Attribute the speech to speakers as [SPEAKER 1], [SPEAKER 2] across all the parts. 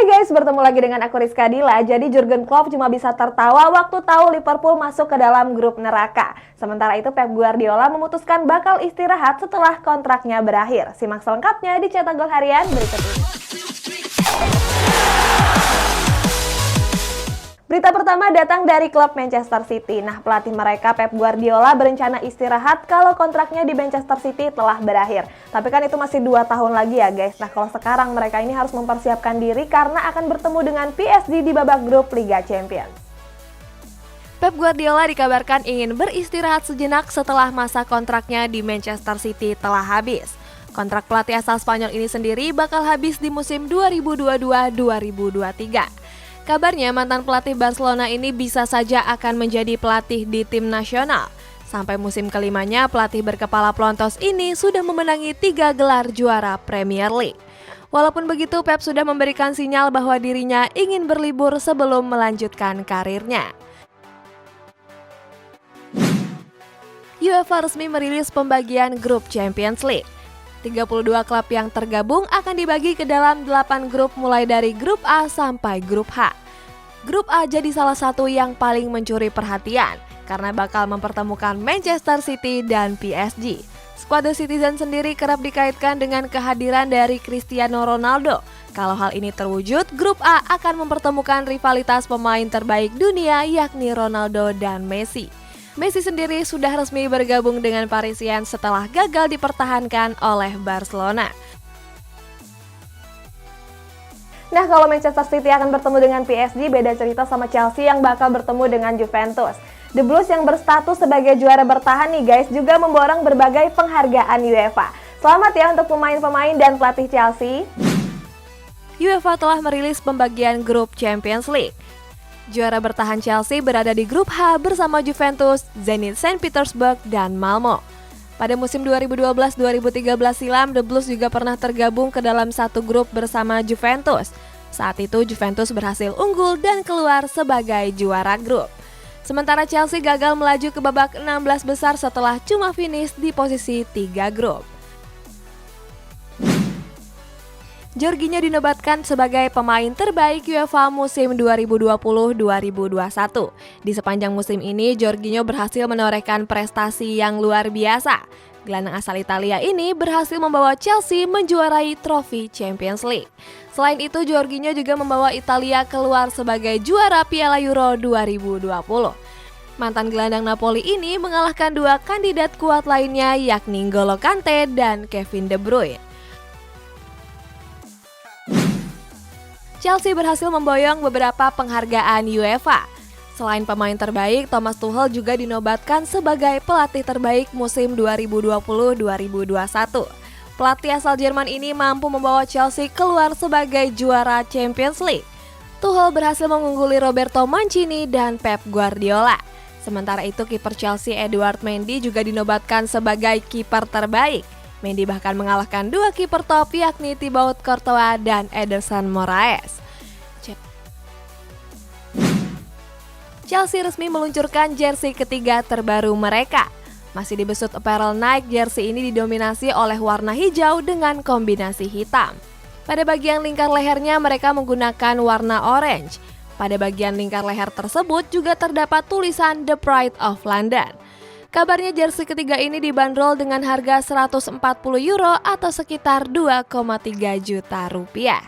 [SPEAKER 1] Hai guys, bertemu lagi dengan aku Rizka Dila. Jadi Jurgen Klopp cuma bisa tertawa waktu tahu Liverpool masuk ke dalam grup neraka. Sementara itu Pep Guardiola memutuskan bakal istirahat setelah kontraknya berakhir. Simak selengkapnya di Cetak Gol Harian berikut ini. Berita pertama datang dari klub Manchester City. Nah, pelatih mereka Pep Guardiola berencana istirahat kalau kontraknya di Manchester City telah berakhir. Tapi kan itu masih 2 tahun lagi ya guys. Nah, kalau sekarang mereka ini harus mempersiapkan diri karena akan bertemu dengan PSG di babak grup Liga Champions.
[SPEAKER 2] Pep Guardiola dikabarkan ingin beristirahat sejenak setelah masa kontraknya di Manchester City telah habis. Kontrak pelatih asal Spanyol ini sendiri bakal habis di musim 2022-2023. Kabarnya mantan pelatih Barcelona ini bisa saja akan menjadi pelatih di tim nasional. Sampai musim kelimanya, pelatih berkepala pelontos ini sudah memenangi 3 gelar juara Premier League. Walaupun begitu, Pep sudah memberikan sinyal bahwa dirinya ingin berlibur sebelum melanjutkan karirnya. UEFA resmi merilis pembagian grup Champions League. 32 klub yang tergabung akan dibagi ke dalam 8 grup mulai dari grup A sampai grup H. Grup A jadi salah satu yang paling mencuri perhatian karena bakal mempertemukan Manchester City dan PSG. Skuad The Citizen sendiri kerap dikaitkan dengan kehadiran dari Cristiano Ronaldo. Kalau hal ini terwujud, grup A akan mempertemukan rivalitas pemain terbaik dunia yakni Ronaldo dan Messi. Messi sendiri sudah resmi bergabung dengan Parisian setelah gagal dipertahankan oleh Barcelona.
[SPEAKER 1] Nah, kalau Manchester City akan bertemu dengan PSG, beda cerita sama Chelsea yang bakal bertemu dengan Juventus. The Blues yang berstatus sebagai juara bertahan nih guys, juga memborong berbagai penghargaan UEFA. Selamat ya untuk pemain-pemain dan pelatih Chelsea.
[SPEAKER 2] UEFA telah merilis pembagian grup Champions League. Juara bertahan Chelsea berada di grup H bersama Juventus, Zenit Saint Petersburg, dan Malmo. Pada musim 2012-2013 silam, The Blues juga pernah tergabung ke dalam satu grup bersama Juventus. Saat itu Juventus berhasil unggul dan keluar sebagai juara grup. Sementara Chelsea gagal melaju ke babak 16 besar setelah cuma finish di posisi 3 grup. Jorginho dinobatkan sebagai pemain terbaik UEFA musim 2020-2021. Di sepanjang musim ini, Jorginho berhasil menorehkan prestasi yang luar biasa. Gelandang asal Italia ini berhasil membawa Chelsea menjuarai trofi Champions League. Selain itu, Jorginho juga membawa Italia keluar sebagai juara Piala Euro 2020. Mantan gelandang Napoli ini mengalahkan 2 kandidat kuat lainnya yakni N'Golo Kante dan Kevin De Bruyne. Chelsea berhasil memboyong beberapa penghargaan UEFA. Selain pemain terbaik, Thomas Tuchel juga dinobatkan sebagai pelatih terbaik musim 2020-2021. Pelatih asal Jerman ini mampu membawa Chelsea keluar sebagai juara Champions League. Tuchel berhasil mengungguli Roberto Mancini dan Pep Guardiola. Sementara itu, kiper Chelsea Edouard Mendy juga dinobatkan sebagai kiper terbaik. Mendy bahkan mengalahkan 2 kiper top yakni Thibaut Courtois dan Ederson Moraes. Chelsea resmi meluncurkan jersey ketiga terbaru mereka. Masih di besut apparel Nike, jersey ini didominasi oleh warna hijau dengan kombinasi hitam. Pada bagian lingkar lehernya mereka menggunakan warna orange. Pada bagian lingkar leher tersebut juga terdapat tulisan The Pride of London. Kabarnya jersey ketiga ini dibanderol dengan harga €140 atau sekitar 2,3 juta rupiah.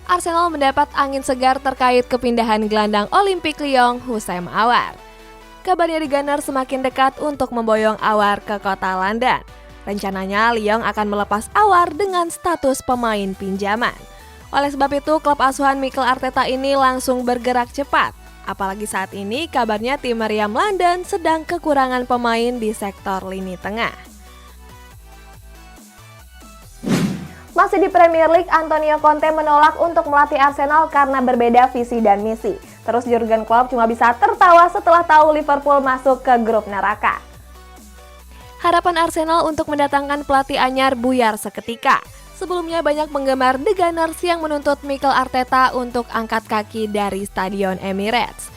[SPEAKER 2] Arsenal mendapat angin segar terkait kepindahan gelandang Olimpik Lyon Houssem Aouar. Kabarnya The Gunners semakin dekat untuk memboyong Aouar ke kota London. Rencananya Lyon akan melepas Aouar dengan status pemain pinjaman. Oleh sebab itu, klub asuhan Mikel Arteta ini langsung bergerak cepat. Apalagi saat ini kabarnya tim Meriam London sedang kekurangan pemain di sektor lini tengah.
[SPEAKER 1] Masih di Premier League, Antonio Conte menolak untuk melatih Arsenal karena berbeda visi dan misi. Terus Jurgen Klopp cuma bisa tertawa setelah tahu Liverpool masuk ke grup neraka.
[SPEAKER 2] Harapan Arsenal untuk mendatangkan pelatih anyar buyar seketika. Sebelumnya banyak penggemar The Gunners yang menuntut Mikel Arteta untuk angkat kaki dari Stadion Emirates.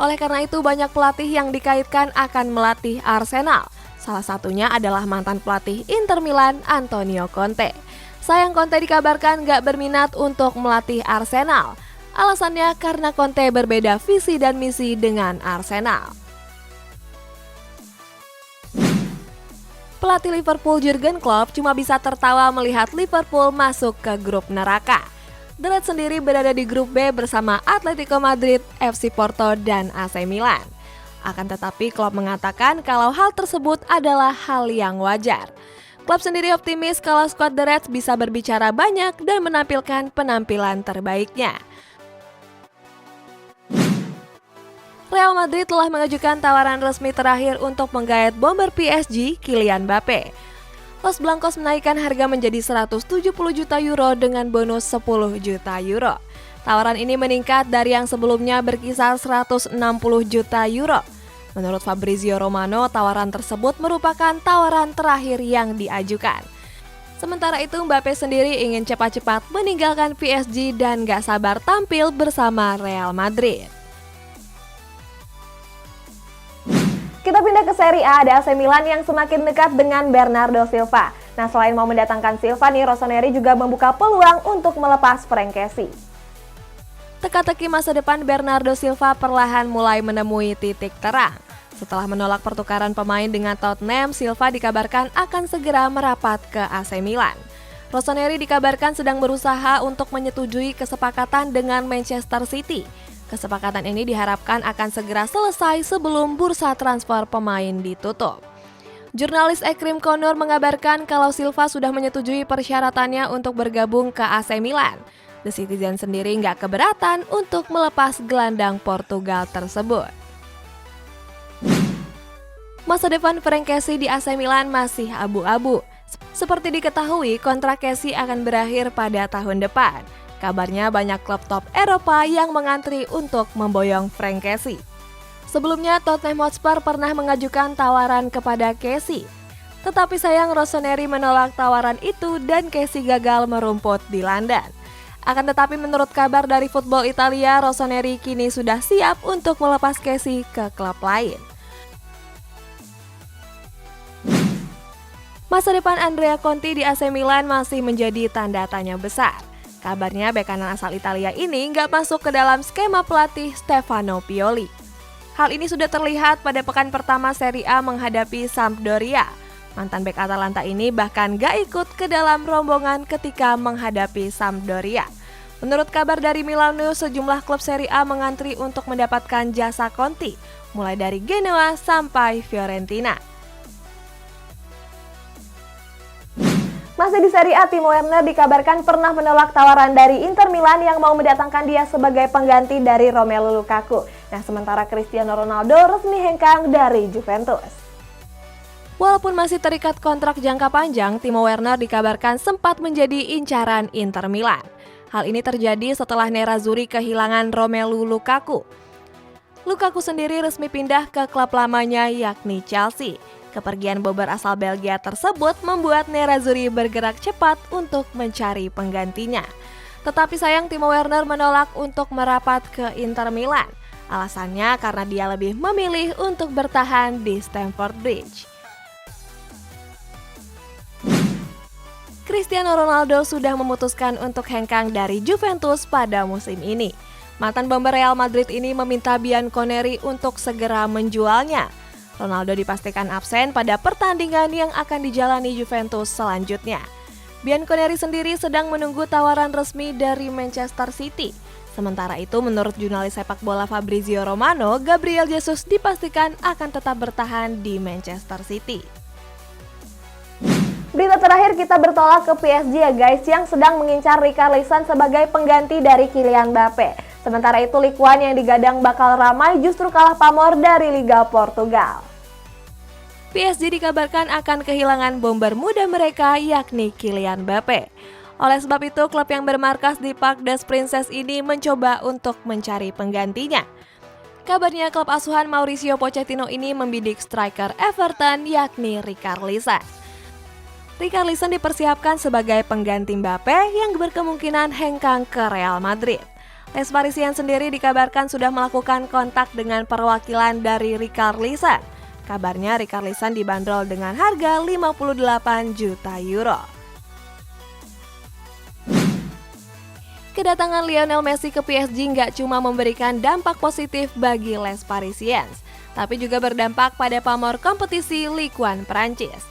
[SPEAKER 2] Oleh karena itu banyak pelatih yang dikaitkan akan melatih Arsenal. Salah satunya adalah mantan pelatih Inter Milan Antonio Conte. Sayang Conte dikabarkan gak berminat untuk melatih Arsenal. Alasannya karena Conte berbeda visi dan misi dengan Arsenal. Pelatih Liverpool Jurgen Klopp cuma bisa tertawa melihat Liverpool masuk ke grup neraka. The Reds sendiri berada di grup B bersama Atletico Madrid, FC Porto, dan AC Milan. Akan tetapi Klopp mengatakan kalau hal tersebut adalah hal yang wajar. Klopp sendiri optimis kalau skuad The Reds bisa berbicara banyak dan menampilkan penampilan terbaiknya. Real Madrid telah mengajukan tawaran resmi terakhir untuk menggait bomber PSG Kylian Mbappe. Los Blancos menaikkan harga menjadi 170 juta euro dengan bonus 10 juta euro. Tawaran ini meningkat dari yang sebelumnya berkisar 160 juta euro. Menurut Fabrizio Romano, tawaran tersebut merupakan tawaran terakhir yang diajukan. Sementara itu, Mbappe sendiri ingin cepat-cepat meninggalkan PSG dan gak sabar tampil bersama Real Madrid.
[SPEAKER 1] Kita pindah ke Serie A, ada AC Milan yang semakin dekat dengan Bernardo Silva. Nah, selain mau mendatangkan Silva nih, Rossoneri juga membuka peluang untuk melepas Franck Kessie.
[SPEAKER 2] Teka-teki masa depan Bernardo Silva perlahan mulai menemui titik terang. Setelah menolak pertukaran pemain dengan Tottenham, Silva dikabarkan akan segera merapat ke AC Milan. Rossoneri dikabarkan sedang berusaha untuk menyetujui kesepakatan dengan Manchester City. Kesepakatan ini diharapkan akan segera selesai sebelum bursa transfer pemain ditutup. Jurnalis Ekrim Konur mengabarkan kalau Silva sudah menyetujui persyaratannya untuk bergabung ke AC Milan. The Citizen sendiri nggak keberatan untuk melepas gelandang Portugal tersebut. Masa depan Franck Kessie di AC Milan masih abu-abu. Seperti diketahui, kontrak Kessie akan berakhir pada tahun depan. Kabarnya banyak klub top Eropa yang mengantri untuk memboyong Franck Kessie. Sebelumnya Tottenham Hotspur pernah mengajukan tawaran kepada Kessie. Tetapi sayang Rossoneri menolak tawaran itu dan Kessie gagal merumput di London. Akan tetapi menurut kabar dari Football Italia, Rossoneri kini sudah siap untuk melepas Kessie ke klub lain. Masa depan Andrea Conti di AC Milan masih menjadi tanda tanya besar. Kabarnya bek kanan asal Italia ini nggak masuk ke dalam skema pelatih Stefano Pioli. Hal ini sudah terlihat pada pekan pertama Serie A menghadapi Sampdoria. Mantan bek Atalanta ini bahkan gak ikut ke dalam rombongan ketika menghadapi Sampdoria. Menurut kabar dari Milan News, sejumlah klub Serie A mengantri untuk mendapatkan jasa Conti, mulai dari Genoa sampai Fiorentina.
[SPEAKER 1] Masih di Serie A, Timo Werner dikabarkan pernah menolak tawaran dari Inter Milan yang mau mendatangkan dia sebagai pengganti dari Romelu Lukaku. Nah, sementara Cristiano Ronaldo resmi hengkang dari Juventus.
[SPEAKER 2] Walaupun masih terikat kontrak jangka panjang, Timo Werner dikabarkan sempat menjadi incaran Inter Milan. Hal ini terjadi setelah Nerazzurri kehilangan Romelu Lukaku. Lukaku sendiri resmi pindah ke klub lamanya yakni Chelsea. Kepergian bomber asal Belgia tersebut membuat Nerazzurri bergerak cepat untuk mencari penggantinya. Tetapi sayang Timo Werner menolak untuk merapat ke Inter Milan. Alasannya karena dia lebih memilih untuk bertahan di Stamford Bridge. Cristiano Ronaldo sudah memutuskan untuk hengkang dari Juventus pada musim ini. Mantan bomber Real Madrid ini meminta Bianconeri untuk segera menjualnya. Ronaldo dipastikan absen pada pertandingan yang akan dijalani Juventus selanjutnya. Bianconeri sendiri sedang menunggu tawaran resmi dari Manchester City. Sementara itu, menurut jurnalis sepak bola Fabrizio Romano, Gabriel Jesus dipastikan akan tetap bertahan di Manchester City.
[SPEAKER 1] Berita terakhir kita bertolak ke PSG ya guys, yang sedang mengincar Richarlison sebagai pengganti dari Kylian Mbappe. Sementara itu Ligue 1 yang digadang bakal ramai justru kalah pamor dari Liga Portugal.
[SPEAKER 2] PSG dikabarkan akan kehilangan bomber muda mereka yakni Kylian Mbappe. Oleh sebab itu, klub yang bermarkas di Parc des Princes ini mencoba untuk mencari penggantinya. Kabarnya klub asuhan Mauricio Pochettino ini membidik striker Everton yakni Richarlison. Richarlison dipersiapkan sebagai pengganti Mbappe yang berkemungkinan hengkang ke Real Madrid. Les Parisiens sendiri dikabarkan sudah melakukan kontak dengan perwakilan dari Richarlison. Kabarnya Richarlison dibanderol dengan harga 58 juta euro. kedatangan Lionel Messi ke PSG nggak cuma memberikan dampak positif bagi Les Parisiens, tapi juga berdampak pada pamor kompetisi Ligue 1 Prancis.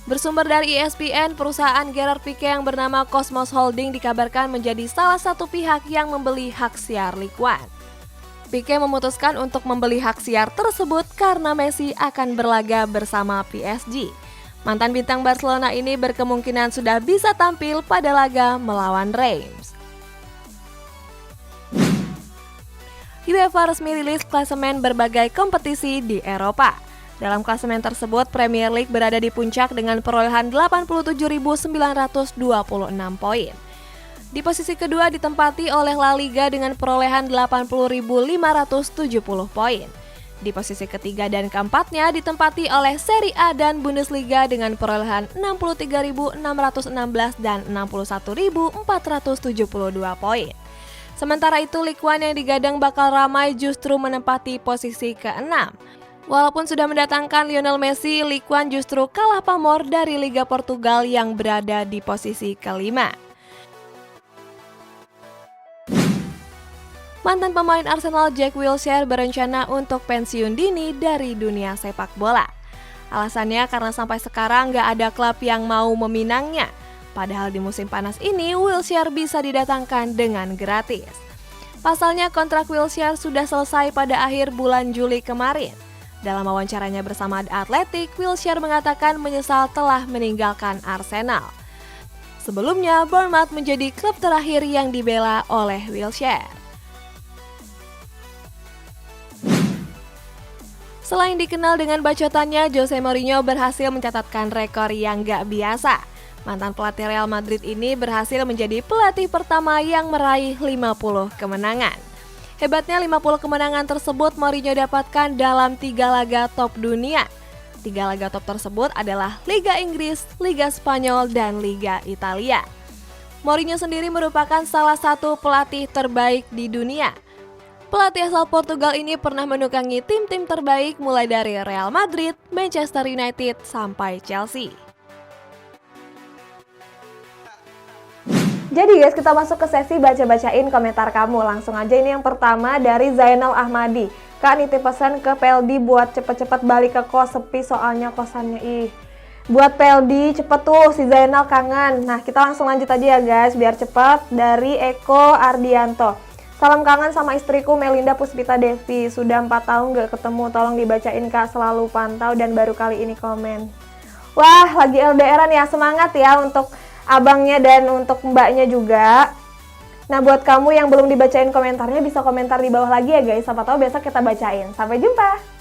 [SPEAKER 2] Bersumber dari ESPN, perusahaan Gerard Piqué yang bernama Cosmos Holding dikabarkan menjadi salah satu pihak yang membeli hak siar Ligue 1. Piqué memutuskan untuk membeli hak siar tersebut karena Messi akan berlaga bersama PSG. Mantan bintang Barcelona ini berkemungkinan sudah bisa tampil pada laga melawan Reims. UEFA resmi rilis klasemen berbagai kompetisi di Eropa. Dalam klasemen tersebut, Premier League berada di puncak dengan perolehan 87.926 poin. Di posisi kedua ditempati oleh La Liga dengan perolehan 80.570 poin. Di posisi ketiga dan keempatnya ditempati oleh Serie A dan Bundesliga dengan perolehan 63.616 dan 61.472 poin. Sementara itu, Ligue 1 yang digadang bakal ramai justru menempati posisi ke-6. Walaupun sudah mendatangkan Lionel Messi, Ligue 1 justru kalah pamor dari Liga Portugal yang berada di posisi ke-5. Mantan pemain Arsenal Jack Wilshere berencana untuk pensiun dini dari dunia sepak bola. Alasannya karena sampai sekarang nggak ada klub yang mau meminangnya. Padahal di musim panas ini, Wilshere bisa didatangkan dengan gratis. Pasalnya kontrak Wilshere sudah selesai pada akhir bulan Juli kemarin. Dalam wawancaranya bersama The Athletic, Wilshere mengatakan menyesal telah meninggalkan Arsenal. Sebelumnya, Bournemouth menjadi klub terakhir yang dibela oleh Wilshere. Selain dikenal dengan bacotannya, Jose Mourinho berhasil mencatatkan rekor yang gak biasa. Mantan pelatih Real Madrid ini berhasil menjadi pelatih pertama yang meraih 50 kemenangan. Hebatnya 50 kemenangan tersebut Mourinho dapatkan dalam 3 laga top dunia. 3 laga top tersebut adalah Liga Inggris, Liga Spanyol, dan Liga Italia. Mourinho sendiri merupakan salah satu pelatih terbaik di dunia. Pelatih asal Portugal ini pernah menukangi tim-tim terbaik mulai dari Real Madrid, Manchester United, sampai Chelsea.
[SPEAKER 1] Jadi guys, kita masuk ke sesi baca-bacain komentar kamu. Langsung aja, ini yang pertama dari Zainal Ahmadi. Kak, nitip pesan ke Peldi buat cepet-cepet balik ke kos, sepi soalnya kosannya. Buat Peldi, cepet tuh, si Zainal kangen. Nah, kita langsung lanjut aja ya guys, biar cepet. Dari Eko Ardianto. Salam kangen sama istriku Melinda Puspita Devi. Sudah 4 tahun gak ketemu, tolong dibacain Kak, selalu pantau dan baru kali ini komen. Wah, lagi LDRan ya, semangat ya untuk abangnya dan untuk mbaknya juga. Nah, buat kamu yang belum dibacain komentarnya, bisa komentar di bawah lagi ya guys. Siapa tahu besok kita bacain. Sampai jumpa!